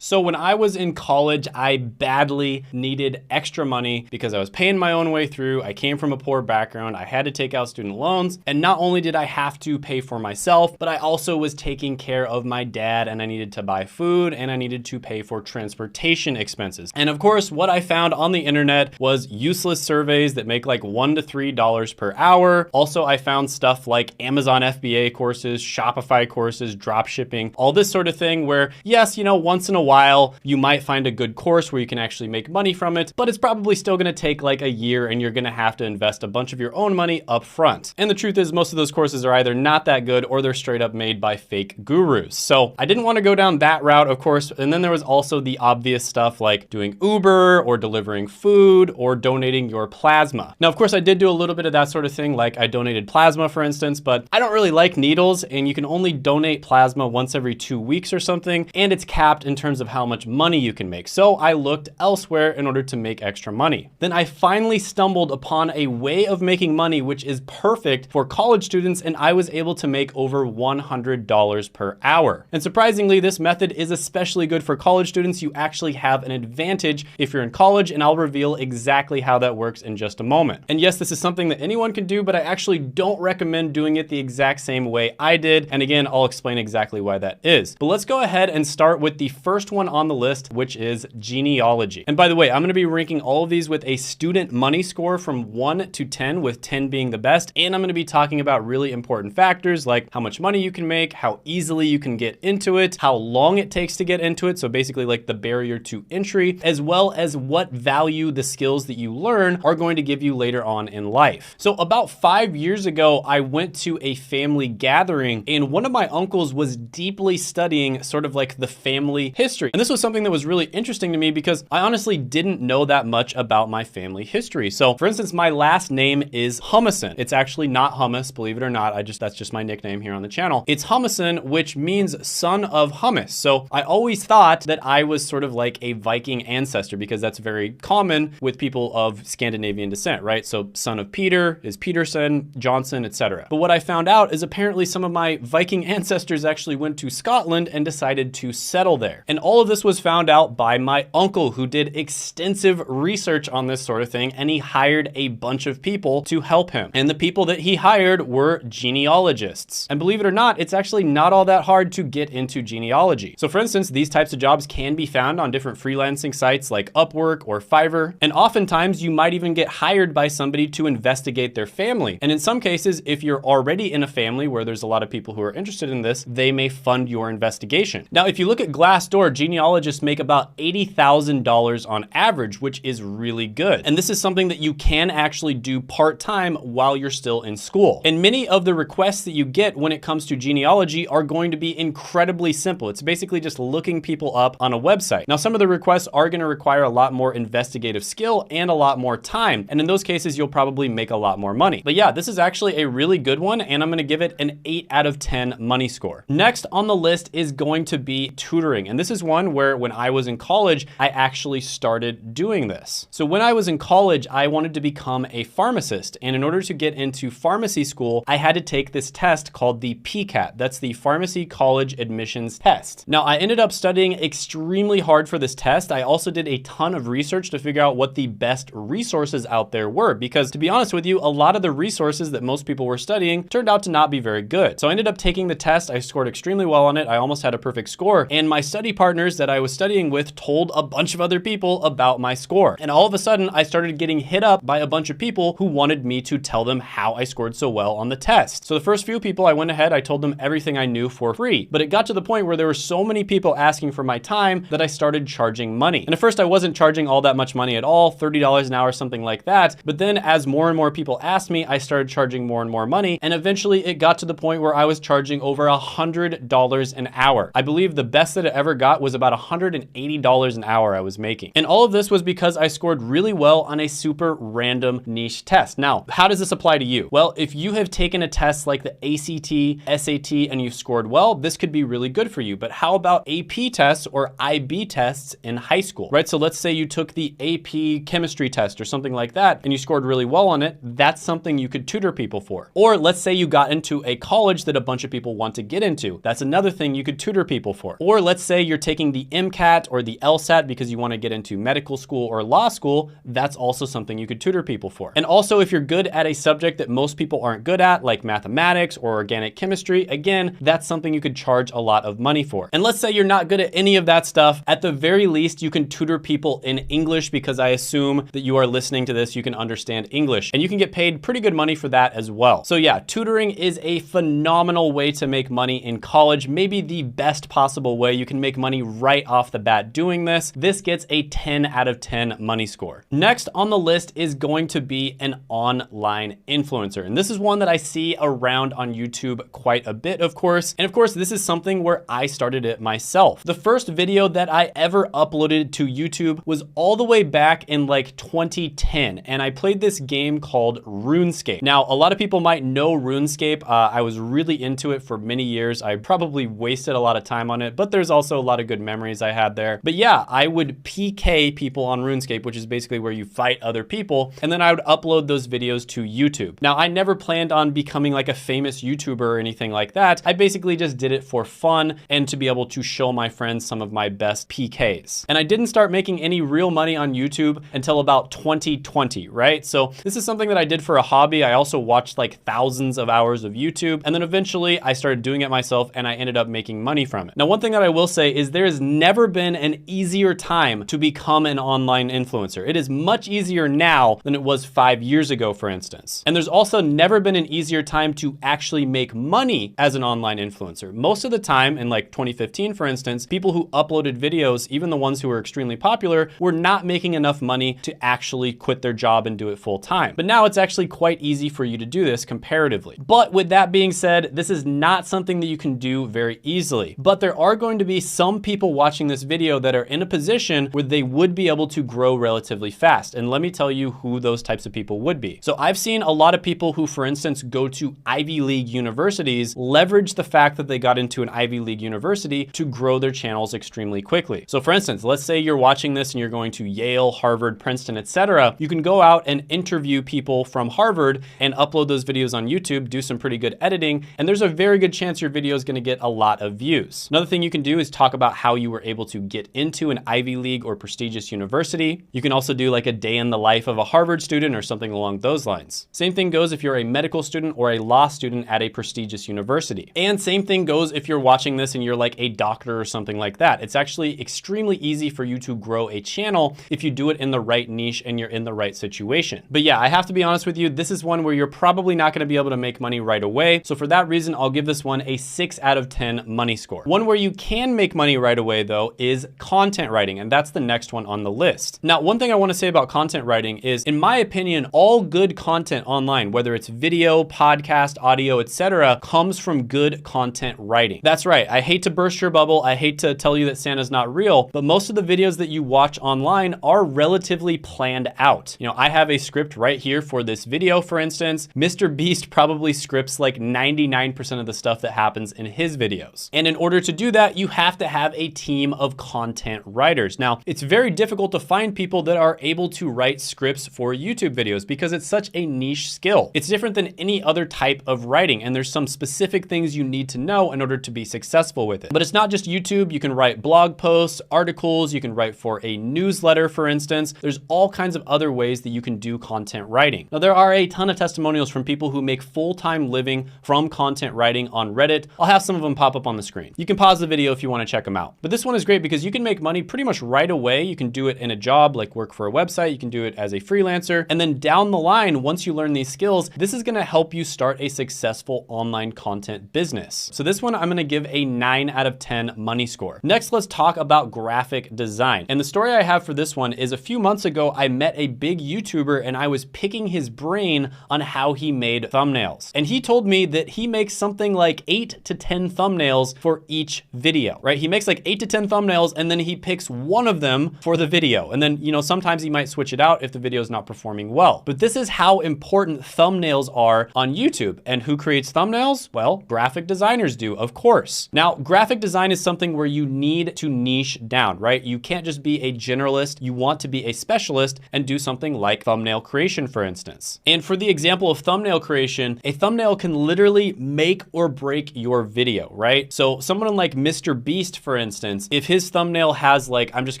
So when I was in college, I badly needed extra money because I was paying my own way through. I came from a poor background. I had to take out student loans. And not only did I have to pay for myself, but I also was taking care of my dad, and I needed to buy food, and I needed to pay for transportation expenses. And of course, what I found on the internet was useless surveys that make like $1 to $3 per hour. Also, I found stuff like Amazon FBA courses, Shopify courses, drop shipping, all this sort of thing where, yes, once in a while, you might find a good course where you can actually make money from it, but it's probably still gonna take like a year and you're gonna have to invest a bunch of your own money up front. And the truth is most of those courses are either not that good or they're straight up made by fake gurus. So I didn't wanna go down that route, of course. And then there was also the obvious stuff like doing Uber or delivering food or donating your plasma. Now, of course, I did do a little bit of that sort of thing. Like I donated plasma, for instance, but I don't really like needles, and you can only donate plasma once every 2 weeks or something. And it's capped in terms of how much money you can make. So I looked elsewhere in order to make extra money. Then I finally stumbled upon a way of making money which is perfect for college students, and I was able to make over $100 per hour. And surprisingly, this method is especially good for college students. You actually have an advantage if you're in college, and I'll reveal exactly how that works in just a moment. And yes, this is something that anyone can do, but I actually don't recommend doing it the exact same way I did. And again, I'll explain exactly why that is. But let's go ahead and start with the first one on the list, which is genealogy. And by the way, I'm gonna be ranking all of these with a student money score from 1 to 10, with 10 being the best. And I'm gonna be talking about really important factors like how much money you can make, how easily you can get into it, how long it takes to get into it. So basically like the barrier to entry, as well as what value the skills that you learn are going to give you later on in life. So about 5 years ago, I went to a family gathering, and one of my uncles was deeply studying sort of like the family history. And this was something that was really interesting to me because I honestly didn't know that much about my family history. So for instance, my last name is Humison. It's actually not hummus, believe it or not. That's just my nickname here on the channel. It's Humison, which means son of hummus. So I always thought that I was sort of like a Viking ancestor because that's very common with people of Scandinavian descent, right? So son of Peter is Peterson, Johnson, etc. But what I found out is apparently some of my Viking ancestors actually went to Scotland and decided to settle there. And all of this was found out by my uncle, who did extensive research on this sort of thing, and he hired a bunch of people to help him. And the people that he hired were genealogists. And believe it or not, it's actually not all that hard to get into genealogy. So for instance, these types of jobs can be found on different freelancing sites like Upwork or Fiverr. And oftentimes you might even get hired by somebody to investigate their family. And in some cases, if you're already in a family where there's a lot of people who are interested in this, they may fund your investigation. Now, if you look at Glassdoor, genealogists make about $80,000 on average, which is really good. And this is something that you can actually do part-time while you're still in school. And many of the requests that you get when it comes to genealogy are going to be incredibly simple. It's basically just looking people up on a website. Now, some of the requests are going to require a lot more investigative skill and a lot more time. And in those cases, you'll probably make a lot more money. But yeah, this is actually a really good one, and I'm going to give it an 8 out of 10 money score. Next on the list is going to be tutoring. And this is one where when I was in college, I actually started doing this. So when I was in college, I wanted to become a pharmacist. And in order to get into pharmacy school, I had to take this test called the PCAT. That's the Pharmacy College Admissions Test. Now, I ended up studying extremely hard for this test. I also did a ton of research to figure out what the best resources out there were, because to be honest with you, a lot of the resources that most people were studying turned out to not be very good. So I ended up taking the test. I scored extremely well on it. I almost had a perfect score. And my study partners that I was studying with told a bunch of other people about my score. And all of a sudden, I started getting hit up by a bunch of people who wanted me to tell them how I scored so well on the test. So the first few people I went ahead, I told them everything I knew for free. But it got to the point where there were so many people asking for my time that I started charging money. And at first I wasn't charging all that much money at all, $30 an hour, something like that. But then as more and more people asked me, I started charging more and more money. And eventually it got to the point where I was charging over $100 an hour. I believe the best that it ever got was about $180 an hour I was making. And all of this was because I scored really well on a super random niche test. Now, how does this apply to you? Well, if you have taken a test like the ACT, SAT, and you scored well, this could be really good for you. But how about AP tests or IB tests in high school, right? So let's say you took the AP chemistry test or something like that, and you scored really well on it. That's something you could tutor people for. Or let's say you got into a college that a bunch of people want to get into. That's another thing you could tutor people for. Or let's say you're taking the MCAT or the LSAT because you want to get into medical school or law school, that's also something you could tutor people for. And also, if you're good at a subject that most people aren't good at, like mathematics or organic chemistry, again, that's something you could charge a lot of money for. And let's say you're not good at any of that stuff, at the very least, you can tutor people in English, because I assume that you are listening to this, you can understand English, and you can get paid pretty good money for that as well. So yeah, tutoring is a phenomenal way to make money in college, maybe the best possible way. You can make money right off the bat doing this. This gets a 10 out of 10 money score. Next on the list is going to be an online influencer. And this is one that I see around on YouTube quite a bit, of course. And of course, this is something where I started it myself. The first video that I ever uploaded to YouTube was all the way back in like 2010. And I played this game called RuneScape. Now, a lot of people might know RuneScape. I was really into it for many years. I probably wasted a lot of time on it, but there's also a lot of good memories I had there. But yeah, I would PK people on RuneScape, which is basically where you fight other people, and then I would upload those videos to YouTube. Now, I never planned on becoming like a famous YouTuber or anything like that. I basically just did it for fun and to be able to show my friends some of my best PKs. And I didn't start making any real money on YouTube until about 2020, right? So this is something that I did for a hobby. I also watched like thousands of hours of YouTube, and then eventually I started doing it myself and I ended up making money from it. Now, one thing that I will say is there has never been an easier time to become an online influencer. It is much easier now than it was 5 years ago, for instance. And there's also never been an easier time to actually make money as an online influencer. Most of the time, in like 2015, for instance, people who uploaded videos, even the ones who were extremely popular, were not making enough money to actually quit their job and do it full time. But now it's actually quite easy for you to do this comparatively. But with that being said, this is not something that you can do very easily. But there are going to be some people watching this video that are in a position where they would be able to grow relatively fast. And let me tell you who those types of people would be. So I've seen a lot of people who, for instance, go to Ivy League universities, leverage the fact that they got into an Ivy League university to grow their channels extremely quickly. So for instance, let's say you're watching this and you're going to Yale, Harvard, Princeton, etc. You can go out and interview people from Harvard and upload those videos on YouTube, do some pretty good editing, and there's a very good chance your video is going to get a lot of views. Another thing you can do is talk about how you were able to get into an Ivy League or prestigious university. You can also do like a day in the life of a Harvard student or something along those lines. Same thing goes if you're a medical student or a law student at a prestigious university. And same thing goes if you're watching this and you're like a doctor or something like that. It's actually extremely easy for you to grow a channel if you do it in the right niche and you're in the right situation. But yeah, I have to be honest with you, this is one where you're probably not going to be able to make money right away. So for that reason, I'll give this one a 6 out of 10 money score. One where you can make money right away though is content writing, and that's the next one on the list. Now, one thing I want to say about content writing is, in my opinion, all good content online, whether it's video, podcast, audio, etc., comes from good content writing. That's right. I hate to burst your bubble. I hate to tell you that Santa's not real, but most of the videos that you watch online are relatively planned out. You know, I have a script right here for this video, for instance. Mr. Beast probably scripts like 99% of the stuff that happens in his videos. And in order to do that, you have to have a team of content writers. Now, it's very difficult to find people that are able to write scripts for YouTube videos because it's such a niche skill. It's different than any other type of writing, and there's some specific things you need to know in order to be successful with it. But it's not just YouTube. You can write blog posts, articles, you can write for a newsletter, for instance. There's all kinds of other ways that you can do content writing. Now, there are a ton of testimonials from people who make full-time living from content writing on Reddit. I'll have some of them pop up on the screen. You can pause the video if you want to check them out. But this one is great because you can make money pretty much right away. You can do it in a job, like work for a website. You can do it as a freelancer. And then down the line, once you learn these skills, this is going to help you start a successful online content business. So this one, I'm going to give a 9 out of 10 money score. Next, let's talk about graphic design. And the story I have for this one is a few months ago, I met a big YouTuber and I was picking his brain on how he made thumbnails. And he told me that he makes something like 8 to 10 thumbnails for each video, right? He makes like 8 to 10 thumbnails and then he picks one of them for the video. And then, you know, sometimes he might switch it out if the video is not performing well. But this is how important thumbnails are on YouTube. And who creates thumbnails? Well, graphic designers do, of course. Now, graphic design is something where you need to niche down, right? You can't just be a generalist. You want to be a specialist and do something like thumbnail creation, for instance. And for the example of thumbnail creation, a thumbnail can literally make or break your video, right? So someone like Mr. Beast, for instance, if his thumbnail has like, I'm just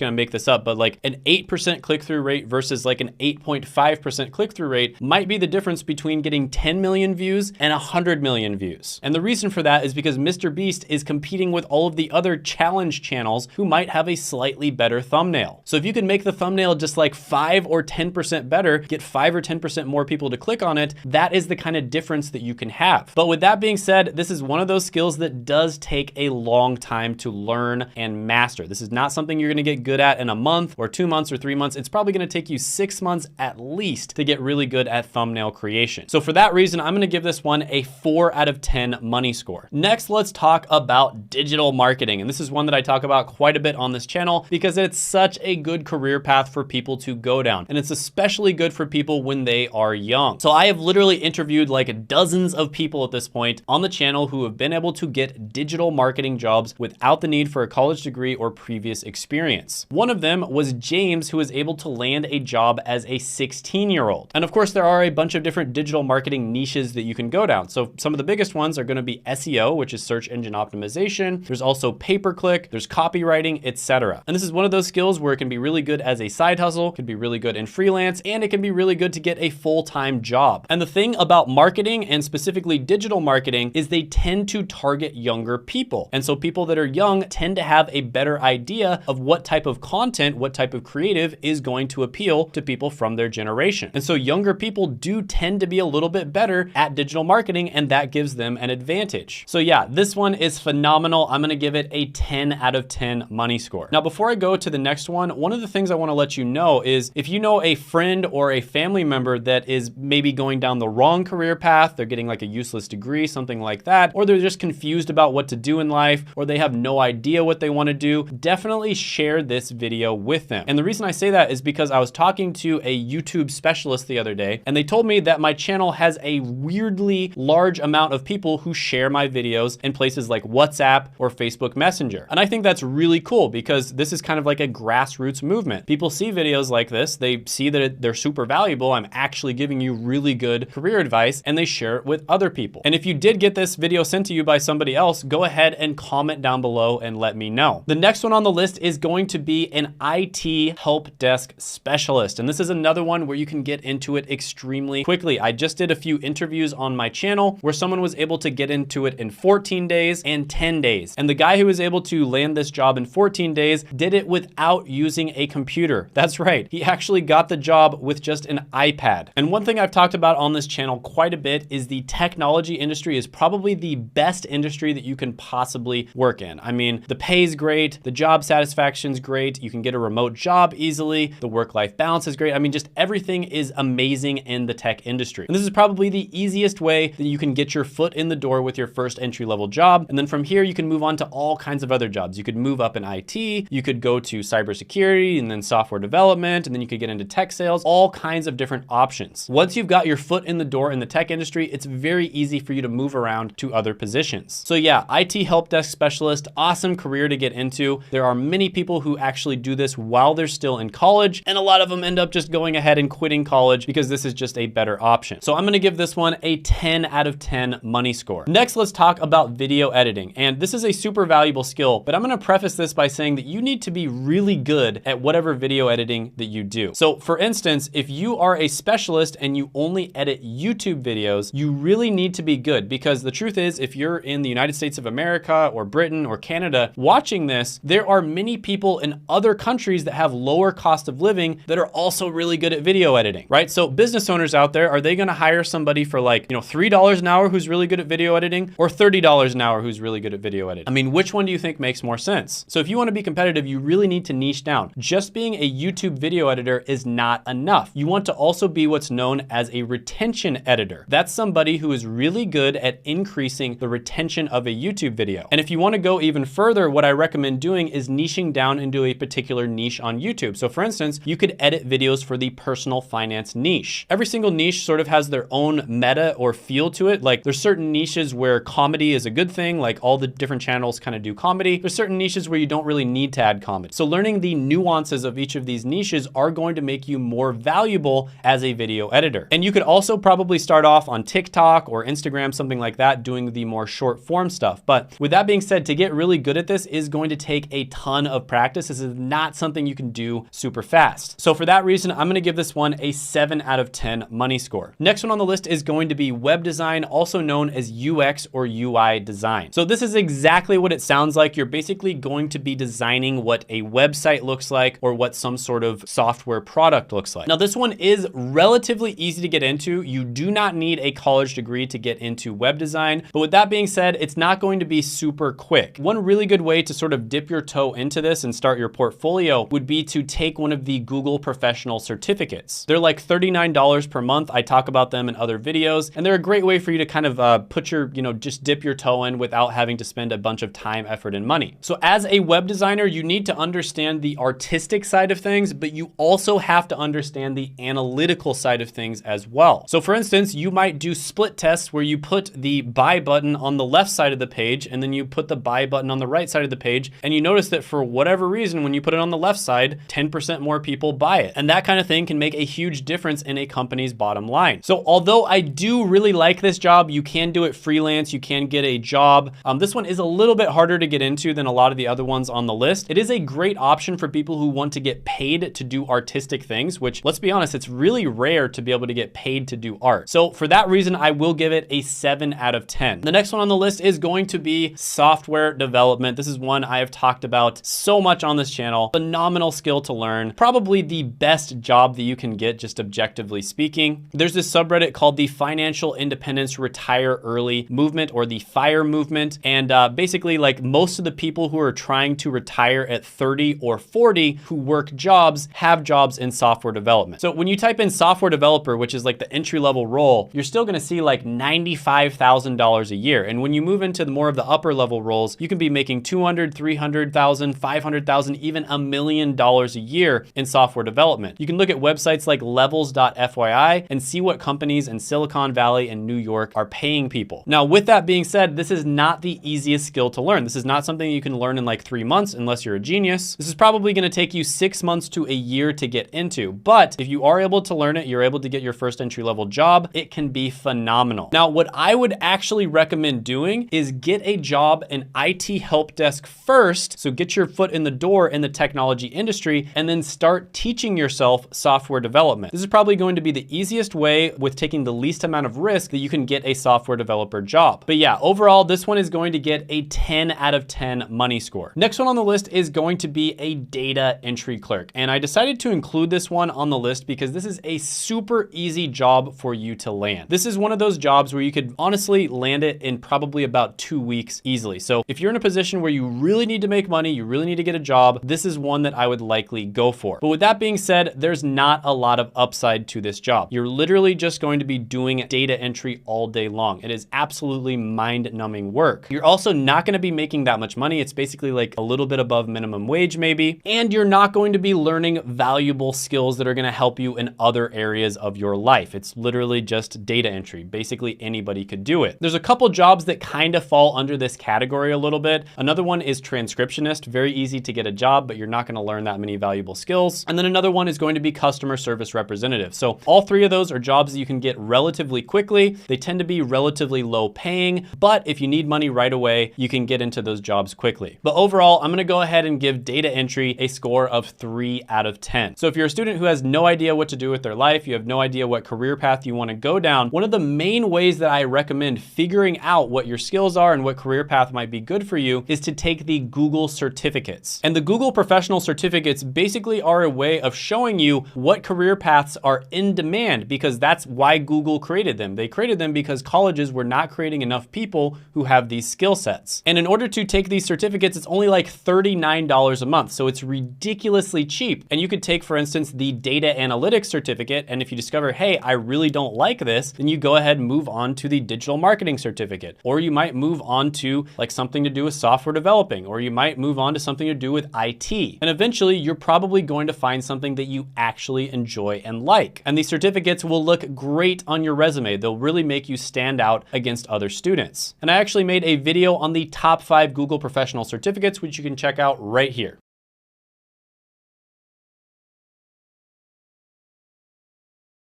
gonna make this up, but like an 8% click-through rate versus like an 8.5% click-through rate might be the difference between getting 10 million views and 100 million views. And the reason for that is because Mr. Beast is competing with all of the other challenge channels who might have a slightly better thumbnail. So if you can make the thumbnail just like 5 or 10% better, get 5 or 10% more people to click on it, that is the kind of difference that you can have. But with that being said, this is one of those skills that does take a long time to learn and master. This is not something you're gonna get good at in a month or 2 months or 3 months. It's probably gonna take you 6 months at least to get really good at thumbnail creation. So for that reason, I'm gonna give this one a 4 out of 10 money score. Next, let's talk about digital marketing. And this is one that I talk about quite a bit on this channel because it's such a good career path for people to go down. And it's especially good for people when they are young. So I have literally interviewed like dozens of people at this point on the channel who have been able to get digital marketing jobs without the need for a college degree or previous experience. One of them was James, who was able to land a job as a 16-year-old. And of course, there are a bunch of different digital marketing niches that you can go down. So some of the biggest ones are gonna be SEO, which is search engine optimization. There's also pay-per-click, there's copywriting, etc. And this is one of those skills where it can be really good as a side hustle, can be really good in freelance, and it can be really good to get a full-time job. And the thing about marketing, and specifically digital marketing, is they tend to target younger people. And so people that are young tend to have a better idea of what type of content, what type of creative is going to appeal to people from their generation. And so younger people do tend to be a little bit better at digital marketing, and that gives them an advantage. So yeah, this one is phenomenal. I'm gonna give it a 10 out of 10 money score. Now, before I go to the next one of the things I wanna let you know is if you know a friend or a family member that is maybe going down the wrong career path, they're getting like a useless degree, something like that, or they're just confused about what to do in life, or they have no idea what they wanna do, definitely share this video with them. And the reason I say that is because I was talking to a YouTube specialist the other day, and they told me that my channel has a weirdly large amount of people who share my videos in places like WhatsApp or Facebook Messenger. And I think that's really cool because this is kind of like a grassroots movement. People see videos like this, they see that they're super valuable, I'm actually giving you really good career advice, and they share it with other people. And if you did get this video sent to you by somebody else, go ahead and comment down below and let me know. The next one on the list is going to be an IT help desk specialist. And this is another one where you can get into it extremely quickly. I just did a few interviews on my channel where someone was able to get into it in 14 days and 10 days. And the guy who was able to land this job in 14 days did it without using a computer. That's right. He actually got the job with just an iPad. And one thing I've talked about on this channel quite a bit is the technology industry is probably the best industry that you can possibly work in. I mean, the pay is great, the job satisfaction's great, you can get a remote job easily, the work-life balance is great. I mean, just everything is amazing in the tech industry. And this is probably the easiest way that you can get your foot in the door with your first entry-level job. And then from here, you can move on to all kinds of other jobs. You could move up in IT, you could go to cybersecurity and then software development, and then you could get into tech sales, all kinds of different options. Once you've got your foot in the door in the tech industry, it's very easy for you to move around to other positions. So yeah, IT help desk specialist, awesome career to get into. There are many people who actually do this while they're still in college, and a lot of them end up just going ahead and quitting college because this is just a better option. So I'm gonna give this one a 10 out of 10 money score. Next, let's talk about video editing. And this is a super valuable skill, but I'm gonna preface this by saying that you need to be really good at whatever video editing that you do. So for instance, if you are a specialist and you only edit YouTube videos, you really need to be good, because the truth is, if you're in the United States of America or Britain or Canada watching this, there are many people in other countries that have lower cost of living that are also really good at video editing, right? So business owners out there, are they gonna hire somebody for like, $3 an hour who's really good at video editing, or $30 an hour who's really good at video editing? I mean, which one do you think makes more sense? So if you wanna be competitive, you really need to niche down. Just being a YouTube video editor is not enough. You want to also be what's known as a retention editor. That's somebody who is really good at increasing the retention of a YouTube video. And if you wanna go even further, what I recommend doing is niching down into a particular niche on YouTube. So for instance, you could edit videos for the personal finance niche. Every single niche sort of has their own meta or feel to it. Like there's certain niches where comedy is a good thing, like all the different channels kind of do comedy. There's certain niches where you don't really need to add comedy. So learning the nuances of each of these niches are going to make you more valuable as a video editor. And you could also probably start off on TikTok or Instagram, something like that, doing the more short form stuff. But with that being said, to get really good at this is going to take a ton of practice. This is not something you can do super fast. So for that reason, I'm gonna give this one a 7 out of 10 money score. Next one on the list is going to be web design, also known as UX or UI design. So this is exactly what it sounds like. You're basically going to be designing what a website looks like or what some sort of software product looks like. Now this one is relatively easy to get into. You do not need a college degree to get into web design, but with that being said, it's not going to be super quick. One really good way to sort of dip your toe into this and start your portfolio would be to take one of the Google Professional Certificates. They're like $39 per month. I talk about them in other videos, and they're a great way for you to kind of put your, just dip your toe in without having to spend a bunch of time, effort, and money. So as a web designer, you need to understand the artistic side of things, but you also have to understand the analytical side of things as well. So for instance, you might do split tests where you put the buy button on the left side of the page and then you put the buy button on the right side of the page, and you notice that for whatever reason, when you put it on the left side, 10% more people buy it. And that kind of thing can make a huge difference in a company's bottom line. So although I do really like this job, you can do it freelance, you can get a job. This one is a little bit harder to get into than a lot of the other ones on the list. It is a great option for people who want to get paid to do artistic things, which, let's be honest, it's really rare to be able to get paid to do art. So for that reason, I will give it a 7 out of 10. The next one on the list is going to be software development. This is one I have talked about so much on this channel. Phenomenal skill to learn. Probably the best job that you can get, just objectively speaking. There's this subreddit called the Financial Independence Retire Early movement, or the FIRE movement. And basically, like, most of the people who are trying to retire at 30 or 40 who work jobs have jobs in software development. So when you type in software developer, which is like the entry-level role, you're still gonna see like $95,000 a year. And when you move into more of the upper level roles, you can be making 200, 300,000, 500,000, even $1 million a year in software development. You can look at websites like levels.fyi and see what companies in Silicon Valley and New York are paying people. Now, with that being said, this is not the easiest skill to learn. This is not something you can learn in like 3 months unless you're a genius. This is probably gonna take you 6 months to a year to get into. But if you are able to learn it, you're able to get your first entry-level job, it can be phenomenal. Now, what I would actually recommend doing is get a job in IT help desk first. So get your foot in the door in the technology industry and then start teaching yourself software development. This is probably going to be the easiest way with taking the least amount of risk that you can get a software developer job. But yeah, overall, this one is going to get a 10 out of 10 money score. Next one on the list is going to be a data entry clerk. And I decided to include this one on the list because this is a super easy job for you to land. This is one of those jobs where you could honestly land it in probably about 2 weeks easily. So if you're in a position where you really need to make money, you really need to get a job, this is one that I would likely go for. But with that being said, there's not a lot of upside to this job. You're literally just going to be doing data entry all day long. It is absolutely mind-numbing work. You're also not going to be making that much money. It's basically like a little bit above minimum wage maybe. And you're not going to be learning valuable skills that are going to help you in other areas of your life. It's literally just data entry. Basically anybody could do it. There's a couple jobs that kind of fall under this category a little bit. Another one is transcriptionist. Very easy to get a job, but you're not going to learn that many valuable skills. And then another one is going to be customer service representative. So all three of those are jobs that you can get relatively quickly. They tend to be relatively low paying, but if you need money right away, you can get into those jobs quickly. But overall, I'm going to go ahead and give data entry a score of 3 out of 10. So if you're a student who has no idea what to do with their life, you have no idea what career path you want to go down, one of the main ways that I recommend figuring out what your skills are and what career path might be good for you is to take the Google certificates. And the Google Professional Certificates basically are a way of showing you what career paths are in demand, because that's why Google created them. They created them because colleges were not creating enough people who have these skill sets. And in order to take these certificates, it's only like $39 a month. So it's ridiculously cheap. And you could take, for instance, the data analytics certificate. And if you discover, hey, I really don't like this, then you go ahead and move on to the digital marketing certificate. Or you might move on to like something to do with software developing, or you might move on to something to do with IT. And eventually you're probably going to find something that you actually enjoy and like. And these certificates will look great on your resume. They'll really make you stand out against other students. And I actually made a video on the top 5 Google Professional Certificates, which you can check out right here.